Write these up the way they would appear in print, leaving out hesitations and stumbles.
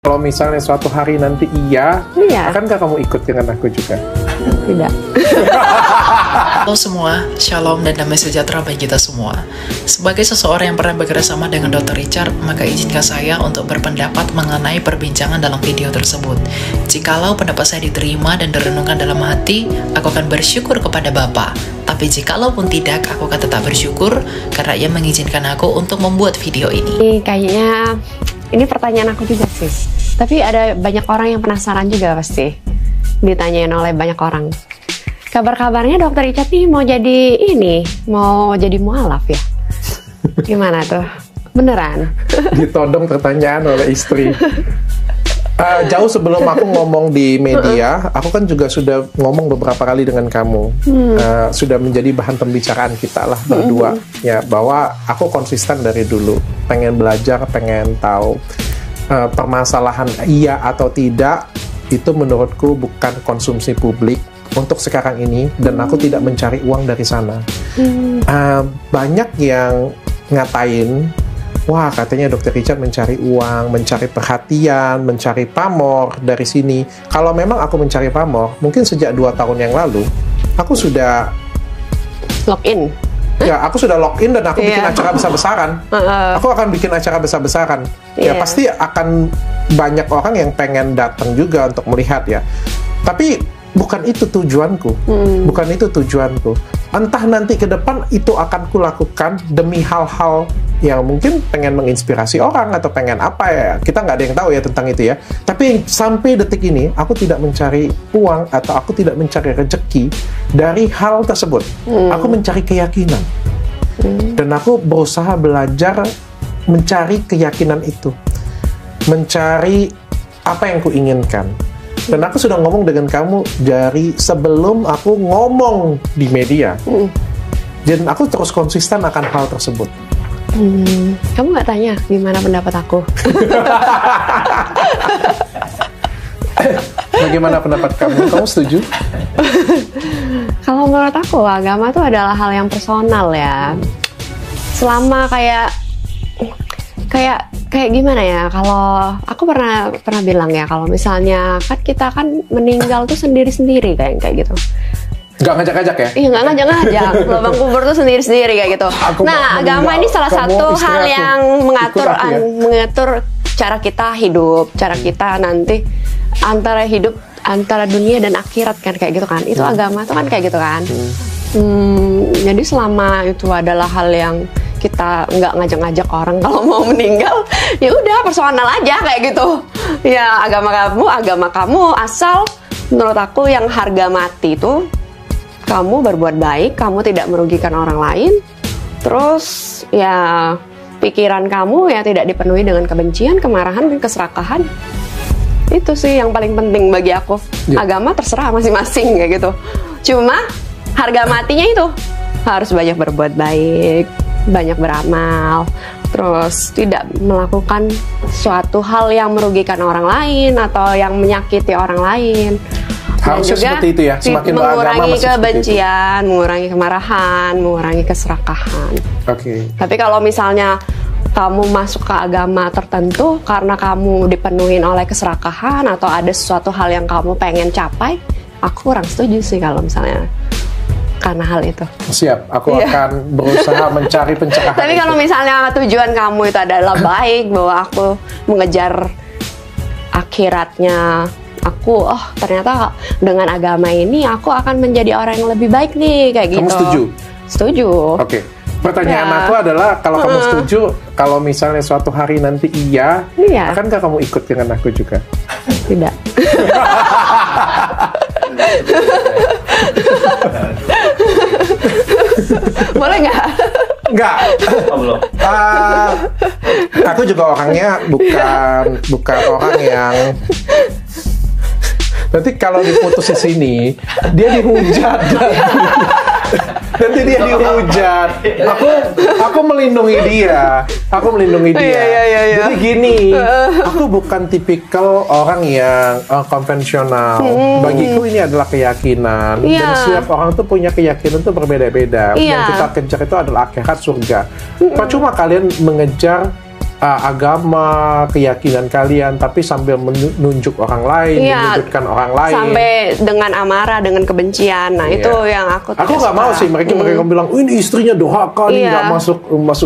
Kalau misalnya suatu hari nanti iya, akankah kamu ikut dengan aku juga? Tidak. Halo semua, shalom dan damai sejahtera bagi kita semua. Sebagai seseorang yang pernah bekerja sama dengan Dr. Richard, maka izinkan saya untuk berpendapat mengenai perbincangan dalam video tersebut. Jikalau pendapat saya diterima dan direnungkan dalam hati, aku akan bersyukur kepada Bapa. Tapi jikalau pun tidak, aku akan tetap bersyukur karena Ia mengizinkan aku untuk membuat video ini. Kayaknya ini pertanyaan aku juga sih. Tapi ada banyak orang yang penasaran juga pasti. Ditanyain oleh banyak orang. Kabar-kabarnya Dr. Richard nih mau jadi mualaf ya? Gimana tuh? Beneran? Ditodong pertanyaan oleh istri. Jauh sebelum aku ngomong di media, aku kan juga sudah ngomong beberapa kali dengan kamu. Sudah menjadi bahan pembicaraan kita lah berdua. Ya, bahwa aku konsisten dari dulu. Pengen belajar, pengen tahu. Permasalahan iya atau tidak, itu menurutku bukan konsumsi publik untuk sekarang ini, dan aku tidak mencari uang dari sana. Banyak yang ngatain, wah katanya Dr. Richard mencari uang, mencari perhatian, mencari pamor dari sini. Kalau memang aku mencari pamor, mungkin sejak 2 tahun yang lalu, aku sudah login. Ya, aku sudah login dan aku bikin acara besar-besaran. Aku akan bikin acara besar-besaran. Ya, pasti akan banyak orang yang pengen datang juga untuk melihat ya. Tapi bukan itu tujuanku. Bukan itu tujuanku. Entah nanti ke depan itu akan kulakukan demi hal-hal yang mungkin pengen menginspirasi orang atau pengen apa ya. Kita nggak ada yang tahu ya tentang itu ya. Tapi sampai detik ini, aku tidak mencari uang atau aku tidak mencari rezeki dari hal tersebut. Aku mencari keyakinan. Dan aku berusaha belajar mencari keyakinan itu. Mencari apa yang kuinginkan. Dan aku sudah ngomong dengan kamu dari sebelum aku ngomong di media. Dan aku terus konsisten akan hal tersebut. Kamu nggak tanya gimana pendapat aku? Bagaimana pendapat kamu? Kamu setuju? Kalau menurut aku, agama itu adalah hal yang personal ya. Selama kayak gimana ya, kalau aku pernah bilang ya, kalau misalnya kan kita kan meninggal tuh sendiri-sendiri kayak gitu. Nggak ngajak-ngajak ya? Iya, nggak ngajak-ngajak. Lubang kubur tuh sendiri-sendiri kayak gitu. Nah, agama ini salah satu hal yang mengatur cara kita hidup, cara kita nanti antara dunia dan akhirat kan kayak gitu kan. Itu agama tuh kan kayak gitu kan. Jadi selama itu adalah hal yang kita nggak ngajak-ngajak orang kalau mau meninggal, ya udah personal aja kayak gitu. Ya agama kamu asal menurut aku yang harga mati itu kamu berbuat baik, kamu tidak merugikan orang lain, terus ya pikiran kamu ya tidak dipenuhi dengan kebencian, kemarahan, dan keserakahan. Itu sih yang paling penting bagi aku. Agama terserah masing-masing kayak gitu. Cuma harga matinya itu harus banyak berbuat baik, banyak beramal, terus tidak melakukan suatu hal yang merugikan orang lain atau yang menyakiti orang lain. Harusnya seperti itu ya, semakin mengurangi kebencian, mengurangi kemarahan, mengurangi keserakahan. Tapi kalau misalnya kamu masuk ke agama tertentu karena kamu dipenuhi oleh keserakahan atau ada sesuatu hal yang kamu pengen capai, aku kurang setuju sih kalau misalnya karena hal itu. Siap, aku akan berusaha mencari pencerahan. Tapi kalau misalnya tujuan kamu itu adalah baik, bahwa aku mengejar akhiratnya, aku ternyata dengan agama ini aku akan menjadi orang yang lebih baik nih kayak gitu. Kamu setuju? Setuju. Oke. Pertanyaan aku adalah, kalau kamu setuju, kalau misalnya suatu hari nanti iya, akankah kamu ikut dengan aku juga? Tidak. Boleh nggak? Nggak. Belum. Aku juga orangnya bukan orang yang nanti kalau diputus di sini dia dihujat. Nanti dia dihujat. Aku melindungi dia. Jadi gini, aku bukan tipikal orang yang konvensional. Bagiku ini adalah keyakinan. Dan setiap orang tuh punya keyakinan tuh berbeda-beda. Yang kita kejar itu adalah akhirat, surga. Percuma kalian mengejar agama, keyakinan kalian, tapi sambil menunjuk orang lain, menyudutkan orang lain. Sampai dengan amarah, dengan kebencian. Nah, itu yang aku nggak mau sih. Mereka bilang, ini istrinya durhaka nih, nggak masuk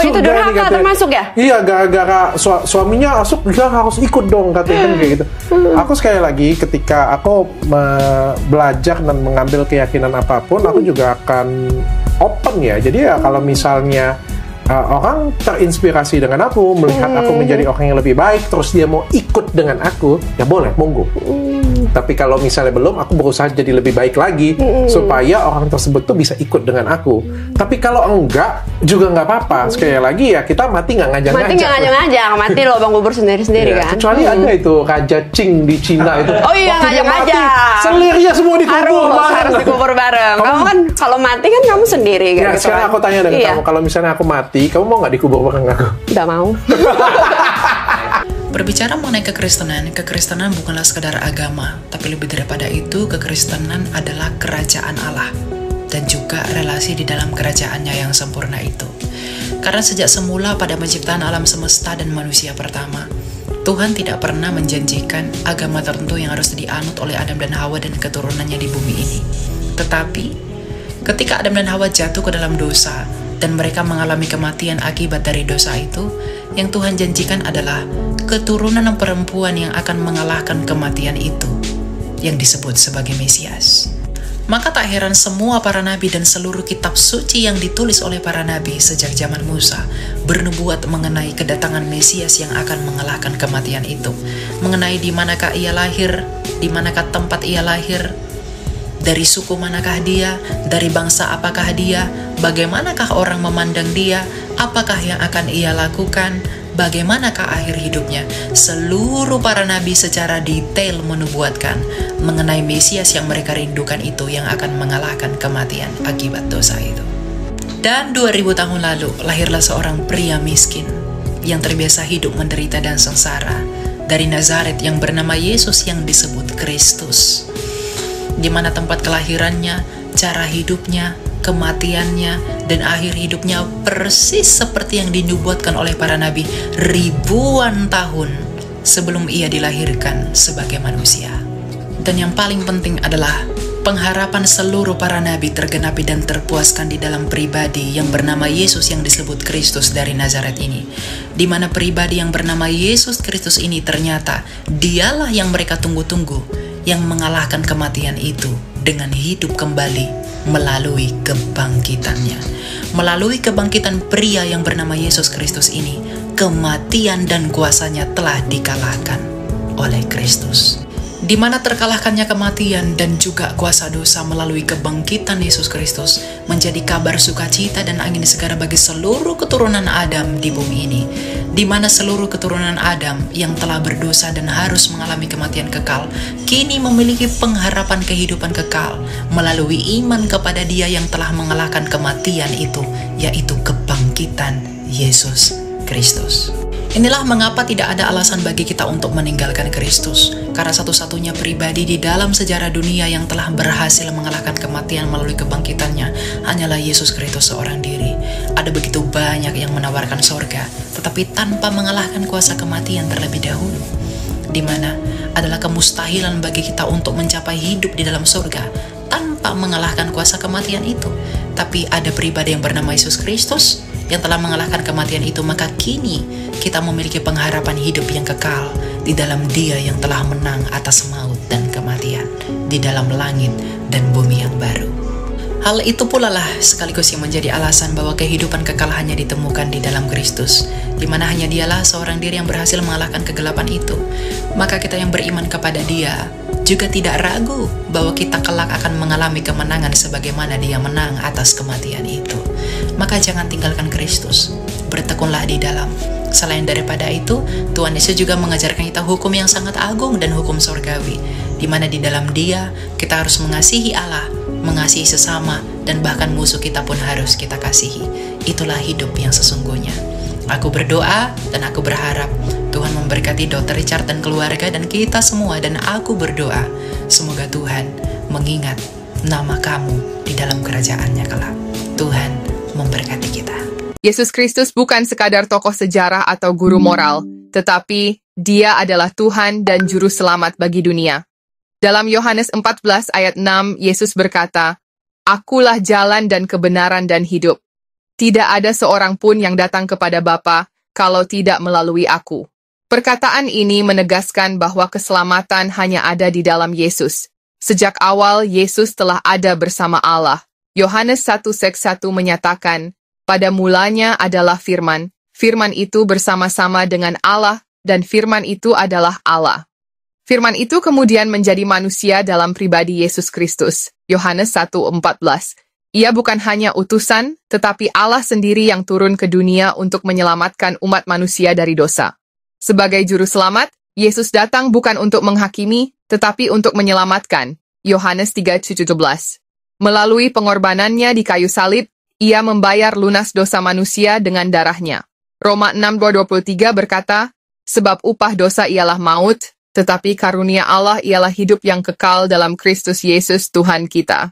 surga. Itu durhaka termasuk ya? Iya, gara-gara suaminya masuk, dia harus ikut dong, katanya kayak gitu. Aku sekali lagi, ketika aku belajar dan mengambil keyakinan apapun, aku juga akan open ya. Jadi ya kalau misalnya orang terinspirasi dengan aku, melihat aku menjadi orang yang lebih baik, terus dia mau ikut dengan aku, ya boleh, monggo. Tapi kalau misalnya belum, aku berusaha jadi lebih baik lagi, supaya orang tersebut tuh bisa ikut dengan aku. Tapi kalau enggak, juga nggak apa-apa. Sekali lagi ya, kita mati nggak ngajak-ngajak. Mati lubang kubur sendiri-sendiri kan. Kecuali ada itu Raja Qing di Cina itu. Oh iya, ngajak-ngajak. Selirnya semua dikubur. Harus dikubur bareng. Kamu kan kalau mati kan kamu sendiri kan. Sekarang aku tanya dengan kamu, kalau misalnya aku mati, kamu mau nggak dikubur bareng aku? Nggak mau. Berbicara mengenai kekristenan bukanlah sekedar agama, tapi lebih daripada itu, kekristenan adalah kerajaan Allah dan juga relasi di dalam kerajaannya yang sempurna itu. Karena sejak semula pada penciptaan alam semesta dan manusia pertama, Tuhan tidak pernah menjanjikan agama tertentu yang harus dianut oleh Adam dan Hawa dan keturunannya di bumi ini. Tetapi, ketika Adam dan Hawa jatuh ke dalam dosa, dan mereka mengalami kematian akibat dari dosa itu, yang Tuhan janjikan adalah keturunan perempuan yang akan mengalahkan kematian itu, yang disebut sebagai Mesias. Maka tak heran semua para nabi dan seluruh kitab suci yang ditulis oleh para nabi sejak zaman Musa bernubuat mengenai kedatangan Mesias yang akan mengalahkan kematian itu, mengenai di manakah ia lahir, di manakah tempat ia lahir, dari suku manakah dia, dari bangsa apakah dia, bagaimanakah orang memandang dia, apakah yang akan ia lakukan, bagaimanakah akhir hidupnya. Seluruh para nabi secara detail menubuatkan mengenai Mesias yang mereka rindukan itu, yang akan mengalahkan kematian akibat dosa itu. Dan 2000 tahun lalu lahirlah seorang pria miskin yang terbiasa hidup menderita dan sengsara dari Nazaret yang bernama Yesus yang disebut Kristus, di mana tempat kelahirannya, cara hidupnya, kematiannya, dan akhir hidupnya persis seperti yang dinubuatkan oleh para nabi ribuan tahun sebelum ia dilahirkan sebagai manusia. Dan yang paling penting adalah pengharapan seluruh para nabi tergenapi dan terpuaskan di dalam pribadi yang bernama Yesus yang disebut Kristus dari Nazaret ini, di mana pribadi yang bernama Yesus Kristus ini ternyata dialah yang mereka tunggu-tunggu, yang mengalahkan kematian itu dengan hidup kembali melalui kebangkitannya. Melalui kebangkitan pria yang bernama Yesus Kristus ini, kematian dan kuasanya telah dikalahkan oleh Kristus. Di mana terkalahkannya kematian dan juga kuasa dosa melalui kebangkitan Yesus Kristus menjadi kabar sukacita dan angin segar bagi seluruh keturunan Adam di bumi ini. Di mana seluruh keturunan Adam yang telah berdosa dan harus mengalami kematian kekal, kini memiliki pengharapan kehidupan kekal melalui iman kepada Dia yang telah mengalahkan kematian itu, yaitu kebangkitan Yesus Kristus. Inilah mengapa tidak ada alasan bagi kita untuk meninggalkan Kristus, karena satu-satunya pribadi di dalam sejarah dunia yang telah berhasil mengalahkan kematian melalui kebangkitannya hanyalah Yesus Kristus seorang diri. Ada begitu banyak yang menawarkan sorga, tetapi tanpa mengalahkan kuasa kematian terlebih dahulu, di mana adalah kemustahilan bagi kita untuk mencapai hidup di dalam sorga tanpa mengalahkan kuasa kematian itu. Tapi ada pribadi yang bernama Yesus Kristus yang telah mengalahkan kematian itu, maka kini kita memiliki pengharapan hidup yang kekal di dalam Dia yang telah menang atas maut dan kematian, di dalam langit dan bumi yang baru. Hal itu pula lah sekaligus yang menjadi alasan bahwa kehidupan kekal hanya ditemukan di dalam Kristus, di mana hanya Dialah seorang diri yang berhasil mengalahkan kegelapan itu. Maka kita yang beriman kepada Dia juga tidak ragu bahwa kita kelak akan mengalami kemenangan sebagaimana Dia menang atas kematian itu. Maka jangan tinggalkan Kristus, bertekunlah di dalam. Selain daripada itu, Tuhan Yesus juga mengajarkan kita hukum yang sangat agung dan hukum sorgawi, di mana di dalam Dia kita harus mengasihi Allah, mengasihi sesama, dan bahkan musuh kita pun harus kita kasihi. Itulah hidup yang sesungguhnya. Aku berdoa dan aku berharap Tuhan memberkati Dr. Richard dan keluarga dan kita semua, dan aku berdoa semoga Tuhan mengingat nama kamu di dalam kerajaannya kelak. Tuhan memberkati kita. Yesus Kristus bukan sekadar tokoh sejarah atau guru moral, tetapi Dia adalah Tuhan dan Juru Selamat bagi dunia. Dalam Yohanes 14 ayat 6, Yesus berkata, "Akulah jalan dan kebenaran dan hidup. Tidak ada seorang pun yang datang kepada Bapa kalau tidak melalui Aku." Perkataan ini menegaskan bahwa keselamatan hanya ada di dalam Yesus. Sejak awal, Yesus telah ada bersama Allah. Yohanes 1:1 menyatakan, "Pada mulanya adalah Firman. Firman itu bersama-sama dengan Allah, dan Firman itu adalah Allah." Firman itu kemudian menjadi manusia dalam pribadi Yesus Kristus. Yohanes 1:14. Ia bukan hanya utusan, tetapi Allah sendiri yang turun ke dunia untuk menyelamatkan umat manusia dari dosa. Sebagai juru selamat, Yesus datang bukan untuk menghakimi, tetapi untuk menyelamatkan. Yohanes 3:17. Melalui pengorbanannya di kayu salib, Ia membayar lunas dosa manusia dengan darahnya. Roma 6:23 berkata, "Sebab upah dosa ialah maut, tetapi karunia Allah ialah hidup yang kekal dalam Kristus Yesus Tuhan kita."